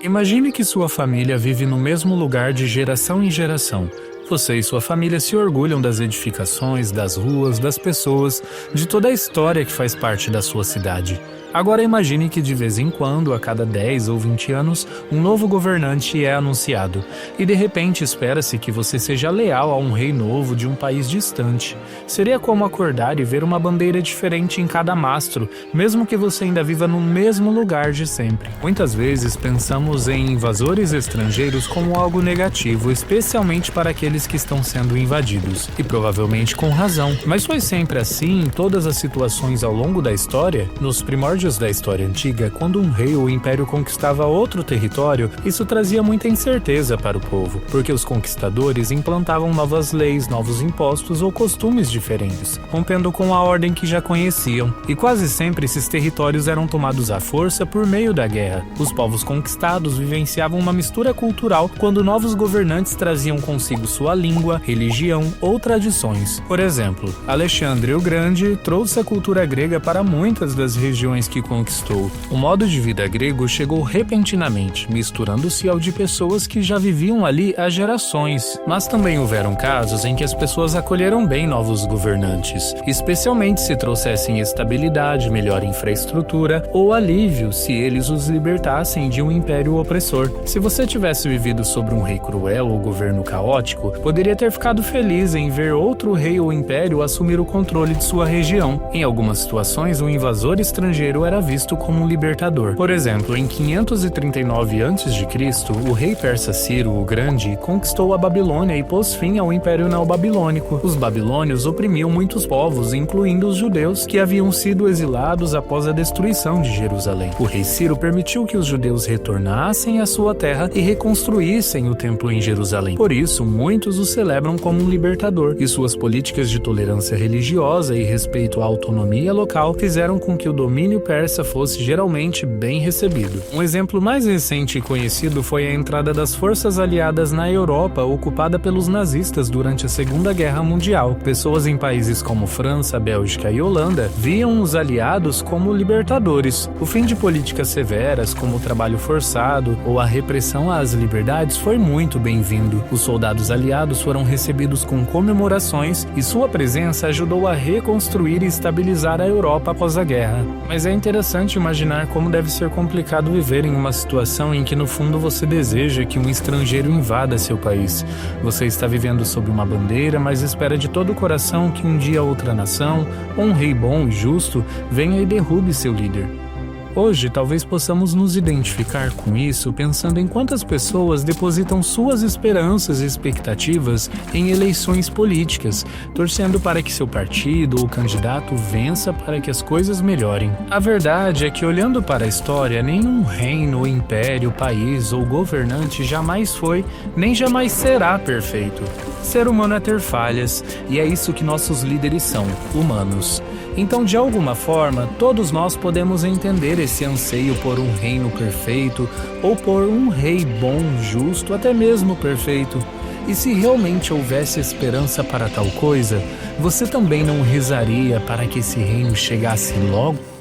Imagine que sua família vive no mesmo lugar de geração em geração. Você e sua família se orgulham das edificações, das ruas, das pessoas, de toda a história que faz parte da sua cidade. Agora imagine que de vez em quando, a cada 10 ou 20 anos, um novo governante é anunciado. E de repente espera-se que você seja leal a um rei novo de um país distante. Seria como acordar e ver uma bandeira diferente em cada mastro, mesmo que você ainda viva no mesmo lugar de sempre. Muitas vezes pensamos em invasores estrangeiros como algo negativo, especialmente para aqueles que estão sendo invadidos. E provavelmente com razão. Mas foi sempre assim em todas as situações ao longo da história? Nos primórdios da história antiga, quando um rei ou império conquistava outro território, isso trazia muita incerteza para o povo, porque os conquistadores implantavam novas leis, novos impostos ou costumes diferentes, rompendo com a ordem que já conheciam. E quase sempre esses territórios eram tomados à força por meio da guerra. Os povos conquistados vivenciavam uma mistura cultural quando novos governantes traziam consigo sua língua, religião ou tradições. Por exemplo, Alexandre o Grande trouxe a cultura grega para muitas das regiões que conquistou. O modo de vida grego chegou repentinamente, misturando-se ao de pessoas que já viviam ali há gerações. Mas também houveram casos em que as pessoas acolheram bem novos governantes, especialmente se trouxessem estabilidade, melhor infraestrutura ou alívio se eles os libertassem de um império opressor. Se você tivesse vivido sob um rei cruel ou governo caótico, poderia ter ficado feliz em ver outro rei ou império assumir o controle de sua região. Em algumas situações, um invasor estrangeiro era visto como um libertador. Por exemplo, em 539 a.C., o rei persa Ciro o Grande conquistou a Babilônia e pôs fim ao Império Neobabilônico. Os babilônios oprimiam muitos povos, incluindo os judeus, que haviam sido exilados após a destruição de Jerusalém. O rei Ciro permitiu que os judeus retornassem à sua terra e reconstruíssem o templo em Jerusalém. Por isso, muitos o celebram como um libertador, e suas políticas de tolerância religiosa e respeito à autonomia local fizeram com que o domínio persa fosse geralmente bem recebido. Um exemplo mais recente e conhecido foi a entrada das forças aliadas na Europa, ocupada pelos nazistas durante a Segunda Guerra Mundial. Pessoas em países como França, Bélgica e Holanda viam os aliados como libertadores. O fim de políticas severas, como o trabalho forçado ou a repressão às liberdades, foi muito bem-vindo. Os soldados aliados foram recebidos com comemorações e sua presença ajudou a reconstruir e estabilizar a Europa após a guerra. Mas é interessante imaginar como deve ser complicado viver em uma situação em que no fundo você deseja que um estrangeiro invada seu país. Você está vivendo sob uma bandeira, mas espera de todo o coração que um dia outra nação, ou um rei bom e justo, venha e derrube seu líder. Hoje, talvez possamos nos identificar com isso pensando em quantas pessoas depositam suas esperanças e expectativas em eleições políticas, torcendo para que seu partido ou candidato vença para que as coisas melhorem. A verdade é que, olhando para a história, nenhum reino, império, país ou governante jamais foi, nem jamais será perfeito. Ser humano é ter falhas, e é isso que nossos líderes são, humanos. Então, de alguma forma, todos nós podemos entender esse anseio por um reino perfeito ou por um rei bom, justo, até mesmo perfeito. E se realmente houvesse esperança para tal coisa, você também não rezaria para que esse reino chegasse logo?